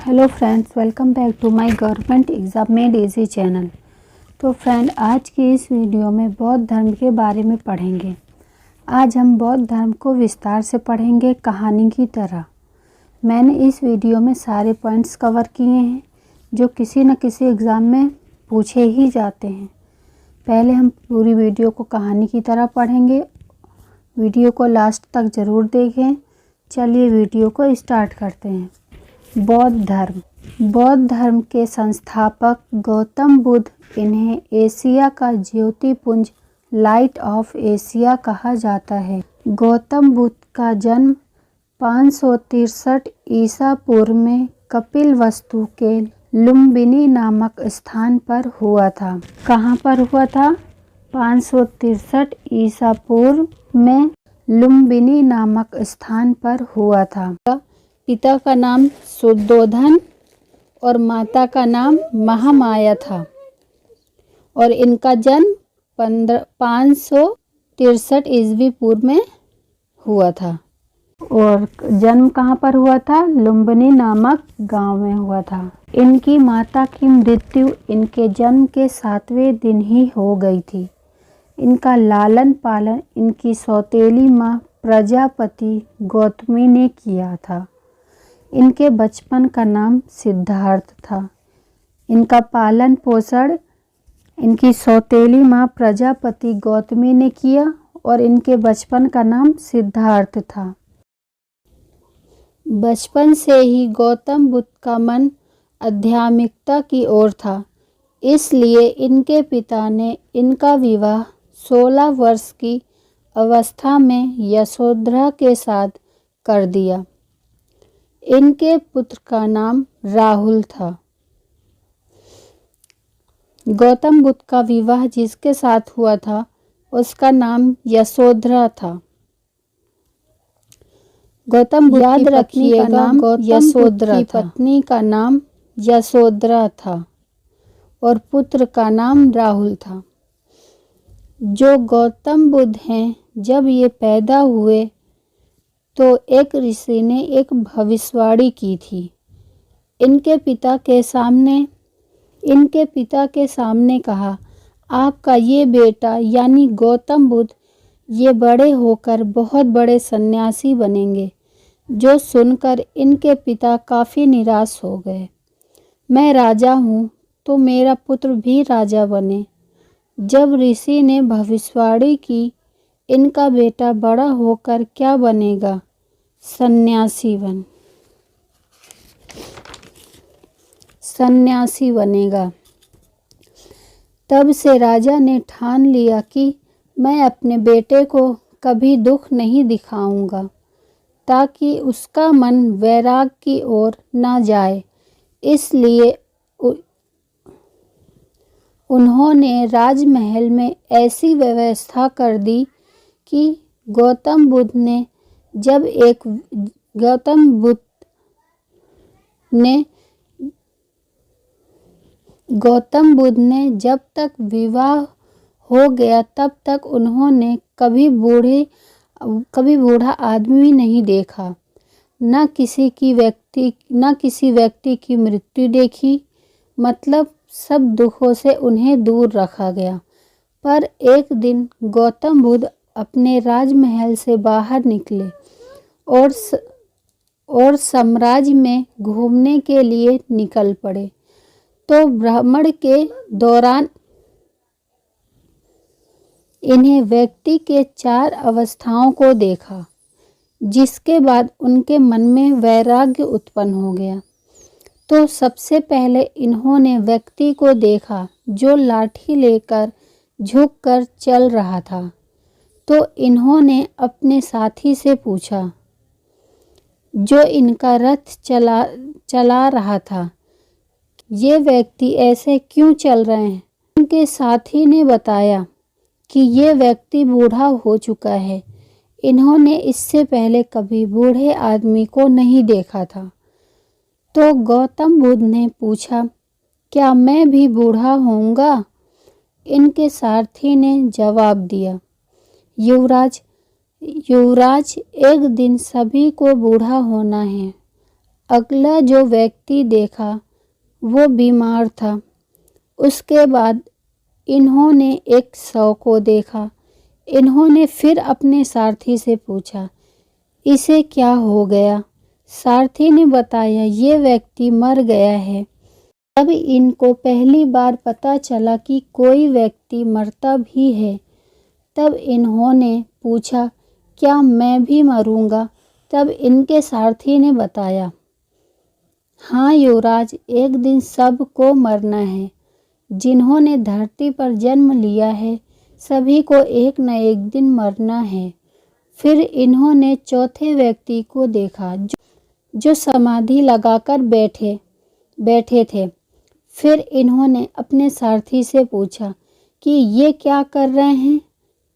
Hello friends, welcome back to my government exam made easy channel. तो friend, आज की इस वीडियो में बौद्ध धर्म के बारे में पढ़ेंगे। आज हम बौद्ध धर्म को विस्तार से पढ़ेंगे, कहानी की तरह। मैंने इस वीडियो में सारे पॉइंट्स कवर किए हैं जो किसी न किसी एग्ज़ाम में पूछे ही जाते हैं। पहले हम पूरी वीडियो को कहानी की तरह पढ़ेंगे। वीडियो को लास्ट तक ज़रूर देखें। चलिए वीडियो को स्टार्ट करते हैं। बौद्ध धर्म के संस्थापक गौतम बुद्ध, इन्हें एशिया का ज्योतिपुंज लाइट ऑफ एशिया कहा जाता है। गौतम बुद्ध का जन्म 563 ईसा पूर्व में कपिलवस्तु के लुम्बिनी नामक स्थान पर हुआ था। कहाँ पर हुआ था? 563 ईसा पूर्व में लुम्बिनी नामक स्थान पर हुआ था। पिता का नाम शुद्धोधन और माता का नाम महामाया था और इनका जन्म 563 ईस्वी पूर्व में हुआ था। और जन्म कहाँ पर हुआ था? लुम्बिनी नामक गांव में हुआ था। इनकी माता की मृत्यु इनके जन्म के 7वें दिन ही हो गई थी। इनका लालन पालन इनकी सौतेली माँ प्रजापति गौतमी ने किया था। इनके बचपन का नाम सिद्धार्थ था। इनका पालन पोषण इनकी सौतेली माँ प्रजापति गौतमी ने किया और इनके बचपन का नाम सिद्धार्थ था। बचपन से ही गौतम बुद्ध का मन आध्यात्मिकता की ओर था, इसलिए इनके पिता ने इनका विवाह 16 वर्ष की अवस्था में यशोधरा के साथ कर दिया। इनके पुत्र का नाम राहुल था। गौतम बुद्ध का विवाह जिसके साथ हुआ था उसका नाम यशोधरा था। गौतम बुद्ध याद रखिएगा, यशोधरा की पत्नी का नाम यशोधरा था और पुत्र का नाम राहुल था। जो गौतम बुद्ध हैं, जब ये पैदा हुए तो एक ऋषि ने एक भविष्यवाणी की थी। इनके पिता के सामने कहा, आपका ये बेटा यानी गौतम बुद्ध ये बड़े होकर बहुत बड़े सन्यासी बनेंगे। जो सुनकर इनके पिता काफ़ी निराश हो गए। मैं राजा हूँ तो मेरा पुत्र भी राजा बने। जब ऋषि ने भविष्यवाणी की, इनका बेटा बड़ा होकर क्या बनेगा? सन्यासी बनेगा। तब से राजा ने ठान लिया कि मैं अपने बेटे को कभी दुख नहीं दिखाऊंगा, ताकि उसका मन वैराग की ओर न जाए। इसलिए उन्होंने राजमहल में ऐसी व्यवस्था कर दी कि गौतम बुद्ध ने जब तक विवाह हो गया तब तक उन्होंने कभी बूढ़ा आदमी नहीं देखा, न किसी व्यक्ति की मृत्यु देखी। मतलब सब दुखों से उन्हें दूर रखा गया। पर एक दिन गौतम बुद्ध अपने राजमहल से बाहर निकले और साम्राज्य में घूमने के लिए निकल पड़े। तो भ्रमण के दौरान इन्हें व्यक्ति के 4 अवस्थाओं को देखा, जिसके बाद उनके मन में वैराग्य उत्पन्न हो गया। तो सबसे पहले इन्होंने व्यक्ति को देखा जो लाठी लेकर झुककर चल रहा था। तो इन्होंने अपने साथी से पूछा, जो इनका रथ चला रहा था, ये व्यक्ति ऐसे क्यों चल रहे हैं? उनके साथी ने बताया कि ये व्यक्ति बूढ़ा हो चुका है। इन्होंने इससे पहले कभी बूढ़े आदमी को नहीं देखा था। तो गौतम बुद्ध ने पूछा, क्या मैं भी बूढ़ा होऊंगा? इनके सारथी ने जवाब दिया, युवराज, एक दिन सभी को बूढ़ा होना है। अगला जो व्यक्ति देखा वो बीमार था। उसके बाद इन्होंने एक शव को देखा। इन्होंने फिर अपने सारथी से पूछा, इसे क्या हो गया? सारथी ने बताया, ये व्यक्ति मर गया है। तब इनको पहली बार पता चला कि कोई व्यक्ति मरता भी है। तब इन्होंने पूछा, क्या मैं भी मरूंगा? तब इनके सारथी ने बताया, हाँ युवराज, एक दिन सबको मरना है। जिन्होंने धरती पर जन्म लिया है सभी को एक न एक दिन मरना है। फिर इन्होंने चौथे व्यक्ति को देखा जो समाधि लगाकर बैठे थे। फिर इन्होंने अपने सारथी से पूछा कि ये क्या कर रहे हैं?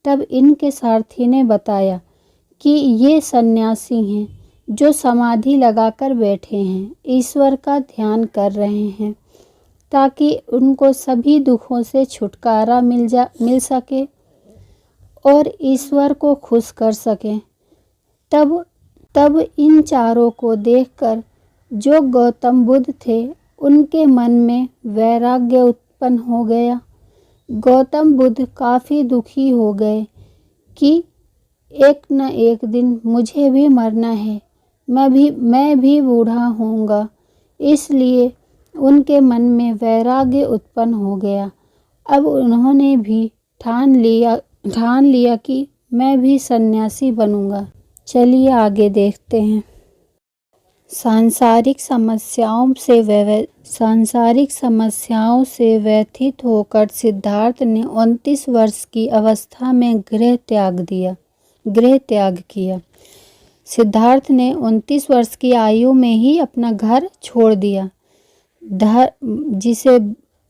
तब इनके सारथी ने बताया कि ये सन्यासी हैं जो समाधि लगाकर बैठे हैं, ईश्वर का ध्यान कर रहे हैं ताकि उनको सभी दुखों से छुटकारा मिल सके और ईश्वर को खुश कर सकें। तब इन चारों को देखकर जो गौतम बुद्ध थे उनके मन में वैराग्य उत्पन्न हो गया। गौतम बुद्ध काफ़ी दुखी हो गए कि एक न एक दिन मुझे भी मरना है, मैं भी बूढ़ा होऊंगा। इसलिए उनके मन में वैराग्य उत्पन्न हो गया। अब उन्होंने भी ठान लिया कि मैं भी सन्यासी बनूंगा। चलिए आगे देखते हैं। सांसारिक समस्याओं से व्यथित होकर सिद्धार्थ ने 29 वर्ष की अवस्था में गृह त्याग किया। सिद्धार्थ ने 29 वर्ष की आयु में ही अपना घर छोड़ दिया, जिसे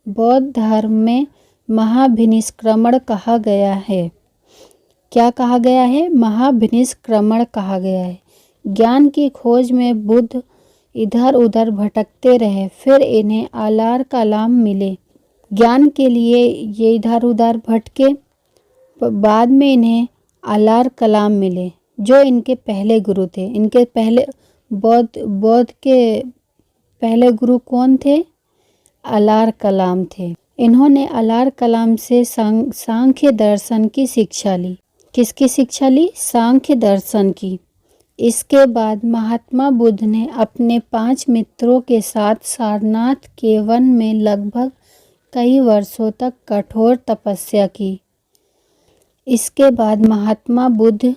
बौद्ध धर्म में महाभिनिष्क्रमण कहा गया है। क्या कहा गया है? महाभिनिष्क्रमण कहा गया है। ज्ञान की खोज में बुद्ध इधर उधर भटकते रहे। फिर इन्हें आलार कलाम मिले। ज्ञान के लिए ये इधर उधर भटके, बाद में इन्हें आलार कलाम मिले जो इनके पहले गुरु थे। इनके पहले बौद्ध के पहले गुरु कौन थे? आलार कलाम थे। इन्होंने आलार कलाम से सांख्य दर्शन की शिक्षा ली। किसकी शिक्षा ली? सांख्य दर्शन की। इसके बाद महात्मा बुद्ध ने अपने 5 मित्रों के साथ सारनाथ के वन में लगभग कई वर्षों तक कठोर तपस्या की। इसके बाद महात्मा बुद्ध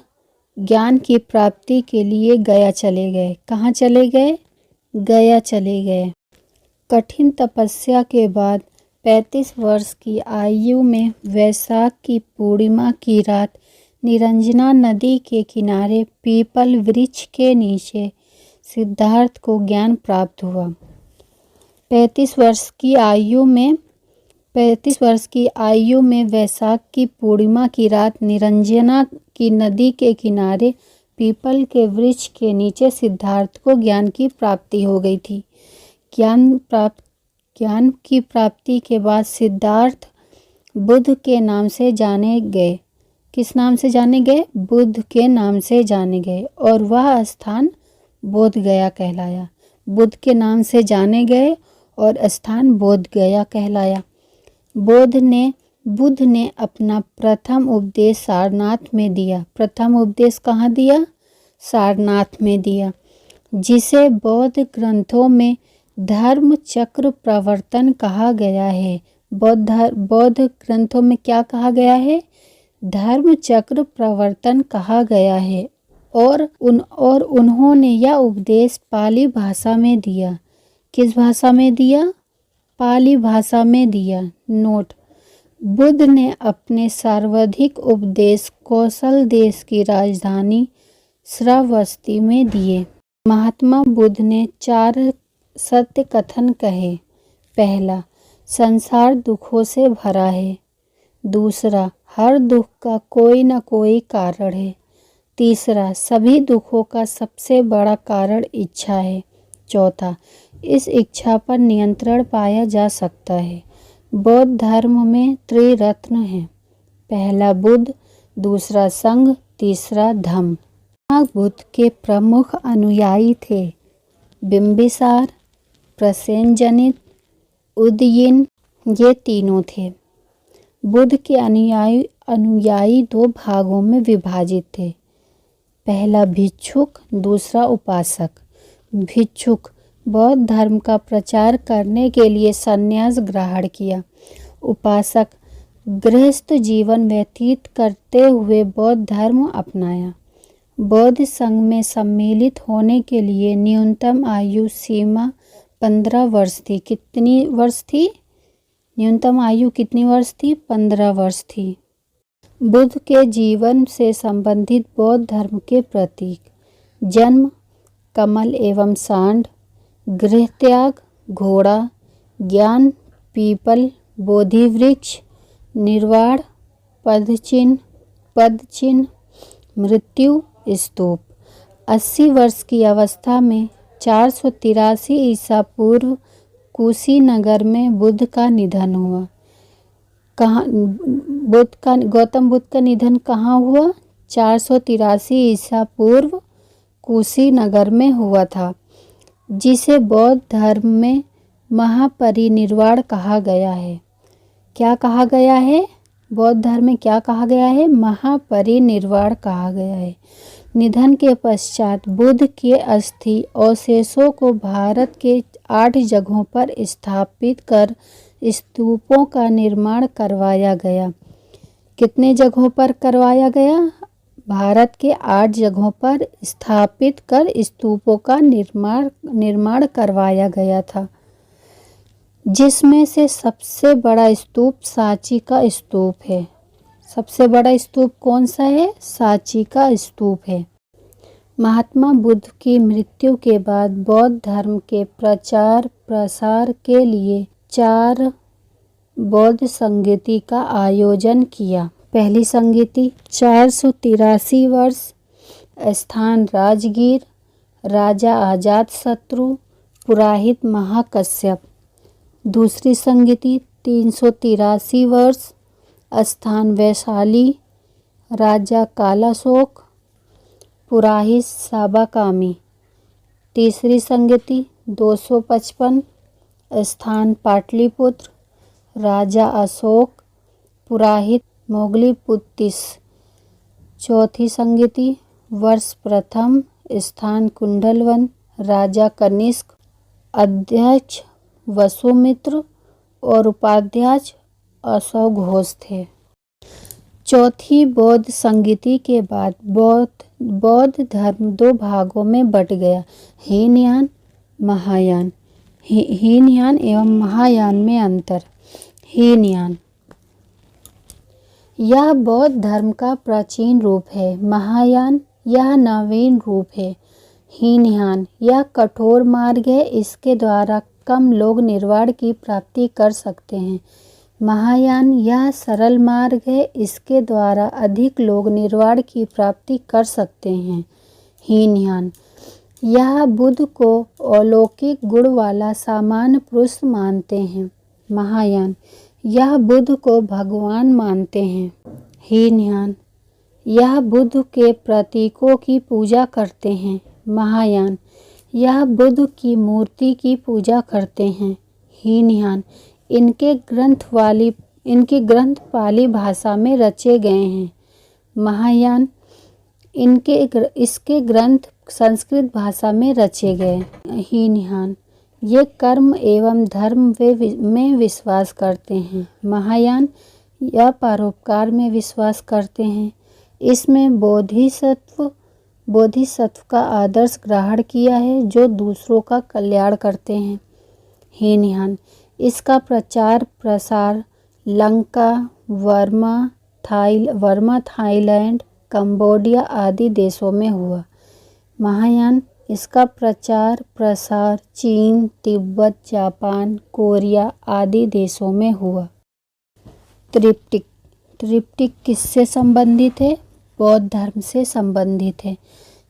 ज्ञान की प्राप्ति के लिए गया चले गए। कहाँ चले गए? गया चले गए। कठिन तपस्या के बाद 35 वर्ष की आयु में वैशाख की पूर्णिमा की रात निरंजना नदी के किनारे पीपल वृक्ष के नीचे सिद्धार्थ को ज्ञान प्राप्त हुआ। 35 वर्ष की आयु में वैशाख की पूर्णिमा की रात निरंजना की नदी के किनारे पीपल के वृक्ष के नीचे सिद्धार्थ को ज्ञान की प्राप्ति हो गई थी। ज्ञान की प्राप्ति के बाद सिद्धार्थ बुद्ध के नाम से जाने गए। किस नाम से जाने गए? बुद्ध के नाम से जाने गए और वह स्थान बोध गया कहलाया। बुद्ध के नाम से जाने गए और स्थान बोध गया कहलाया। बुद्ध ने अपना प्रथम उपदेश सारनाथ में दिया। प्रथम उपदेश कहाँ दिया? सारनाथ में दिया, जिसे बौद्ध ग्रंथों में धर्म चक्र प्रवर्तन कहा गया है। बौद्ध ग्रंथों में क्या कहा गया है? धर्म चक्र प्रवर्तन कहा गया है। और उन्होंने यह उपदेश पाली भाषा में दिया। किस भाषा में दिया? पाली भाषा में दिया। नोट: बुद्ध ने अपने सर्वाधिक उपदेश कौशल देश की राजधानी श्रावस्ती में दिए। महात्मा बुद्ध ने 4 सत्य कथन कहे। पहला, संसार दुखों से भरा है। दूसरा, हर दुख का कोई न कोई कारण है। तीसरा, सभी दुखों का सबसे बड़ा कारण इच्छा है। चौथा, इस इच्छा पर नियंत्रण पाया जा सकता है। बौद्ध धर्म में त्रिरत्न है। पहला बुद्ध, दूसरा संघ, तीसरा धम्म। बुद्ध के प्रमुख अनुयायी थे बिंबिसार, प्रसेनजनित, उदयन, ये तीनों थे। बुद्ध के अनुयायी दो भागों में विभाजित थे। पहला भिक्षुक, दूसरा उपासक। भिक्षुक बौद्ध धर्म का प्रचार करने के लिए संन्यास ग्रहण किया। उपासक गृहस्थ जीवन व्यतीत करते हुए बौद्ध धर्म अपनाया। बौद्ध संघ में सम्मिलित होने के लिए न्यूनतम आयु सीमा 15 वर्ष थी। कितनी वर्ष थी? न्यूनतम आयु कितनी वर्ष थी? 15 वर्ष थी। बुद्ध के जीवन से संबंधित बौद्ध धर्म के प्रतीक: जन्म कमल एवं सांड, गृह त्याग घोड़ा, ज्ञान पीपल बोधि वृक्ष, निर्वाण पदचिन्ह, मृत्यु स्तूप। 80 वर्ष की अवस्था में 483 ईसा पूर्व कुशीनगर में बुद्ध का निधन हुआ। गौतम बुद्ध का निधन कहाँ हुआ? 483 ईसा पूर्व कुशीनगर में हुआ था, जिसे बौद्ध धर्म में महापरिनिर्वाण कहा गया है। क्या कहा गया है? बौद्ध धर्म में क्या कहा गया है? महापरिनिर्वाण कहा गया है। निधन के पश्चात बुद्ध के अस्थि अवशेषों को भारत के 8 जगहों पर स्थापित कर स्तूपों का निर्माण करवाया गया। कितने जगहों पर करवाया गया? भारत के 8 जगहों पर स्थापित कर स्तूपों का निर्माण करवाया गया था, जिसमें से सबसे बड़ा स्तूप सांची का स्तूप है। सबसे बड़ा स्तूप कौन सा है? सांची का स्तूप है। महात्मा बुद्ध की मृत्यु के बाद बौद्ध धर्म के प्रचार प्रसार के लिए 4 बौद्ध संगीति का आयोजन किया। पहली संगीति 483 वर्ष, स्थान राजगीर, राजा अजातशत्रु, पुरोहित महाकश्यप। दूसरी संगीति 383 वर्ष, स्थान वैशाली, राजा कालाशोक, पुरोहित साबाकामी। तीसरी संगीति 255, स्थान पाटलिपुत्र, राजा अशोक, पुरोहित मोगलीपुत्तिस। चौथी संगीति वर्ष प्रथम, स्थान कुंडलवन, राजा कनिष्क, अध्यक्ष वसुमित्र और उपाध्यक्ष अशोक घोष थे। चौथी बौद्ध संगीति के बाद बौद्ध धर्म 2 भागों में बट गया, हीनयान महायान। हीनयान एवं महायान में अंतर। हीनयान यह बौद्ध धर्म का प्राचीन रूप है। महायान यह नवीन रूप है। हीनयान यह कठोर मार्ग है, इसके द्वारा कम लोग निर्वाण की प्राप्ति कर सकते हैं। महायान यह सरल मार्ग है, इसके द्वारा अधिक लोग निर्वाण की प्राप्ति कर सकते हैं। हीनयान यह बुद्ध को अलौकिक गुण वाला सामान्य पुरुष मानते हैं। महायान यह बुद्ध को भगवान मानते हैं। हीनयान यह बुद्ध के प्रतीकों की पूजा करते हैं। महायान यह बुद्ध की मूर्ति की पूजा करते हैं। हीनयान इनके ग्रंथ पाली भाषा में रचे गए हैं। महायान इसके ग्रंथ संस्कृत भाषा में रचे गए। हीनयान ये कर्म एवं धर्म में विश्वास करते हैं। महायान यह परोपकार में विश्वास करते हैं। इसमें बोधिसत्व का आदर्श ग्रहण किया है, जो दूसरों का कल्याण करते हैं। हीनयान इसका प्रचार प्रसार लंका, वर्मा, थाईलैंड, कंबोडिया आदि देशों में हुआ। महायान इसका प्रचार प्रसार चीन, तिब्बत, जापान, कोरिया आदि देशों में हुआ। त्रिपिटक किससे संबंधित है? बौद्ध धर्म से संबंधित है।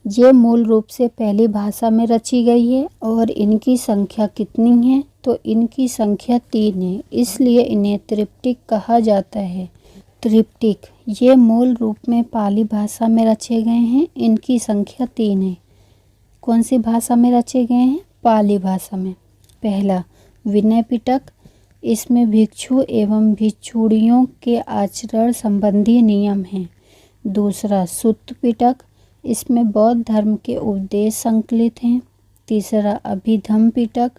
ये मूल रूप से पहली भाषा में रची गई है और इनकी संख्या कितनी है? तो इनकी संख्या 3 है, इसलिए इन्हें त्रिपिटक कहा जाता है। त्रिपिटक ये मूल रूप में पाली भाषा में रचे गए हैं। इनकी संख्या 3 है। कौन सी भाषा में रचे गए हैं? पाली भाषा में। पहला विनय पिटक, इसमें भिक्षु एवं भिक्षुणियों के आचरण संबंधी नियम हैं। दूसरा सुत्त पिटक, इसमें बौद्ध धर्म के उपदेश संकलित हैं। तीसरा अभिधम्म पिटक,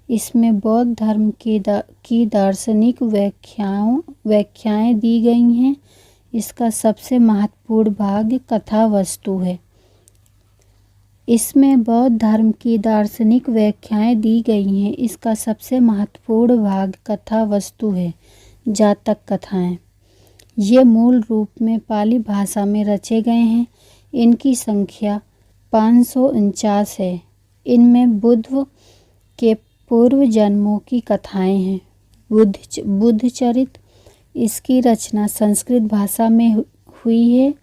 इसमें बौद्ध धर्म की दार्शनिक व्याख्याएं दी गई हैं। इसका सबसे महत्वपूर्ण भाग कथा वस्तु है। इसमें बौद्ध धर्म की दार्शनिक व्याख्याएं दी गई हैं। इसका सबसे महत्वपूर्ण भाग कथा वस्तु है। जातक कथाएं ये मूल रूप में पाली भाषा में रचे गए हैं। इनकी संख्या 549 है। इनमें बुद्ध के पूर्व जन्मों की कथाएं हैं। बुद्ध चरित, इसकी रचना संस्कृत भाषा में हुई है।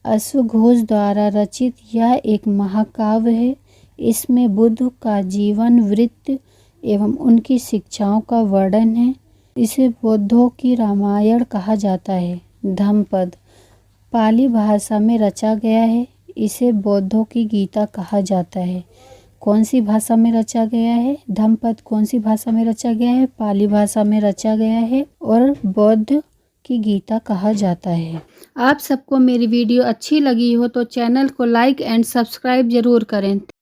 अश्वघोष द्वारा रचित यह एक महाकाव्य है। इसमें बुद्ध का जीवन वृत्त एवं उनकी शिक्षाओं का वर्णन है। इसे बौद्धों की रामायण कहा जाता है। धम्मपद पाली भाषा में रचा गया है। इसे बौद्धों की गीता कहा जाता है। कौन सी भाषा में रचा गया है? धम्मपद कौन सी भाषा में रचा गया है? पाली भाषा में रचा गया है और बौद्ध की गीता कहा जाता है। आप सबको मेरी वीडियो अच्छी लगी हो तो चैनल को लाइक एंड सब्सक्राइब जरूर करें।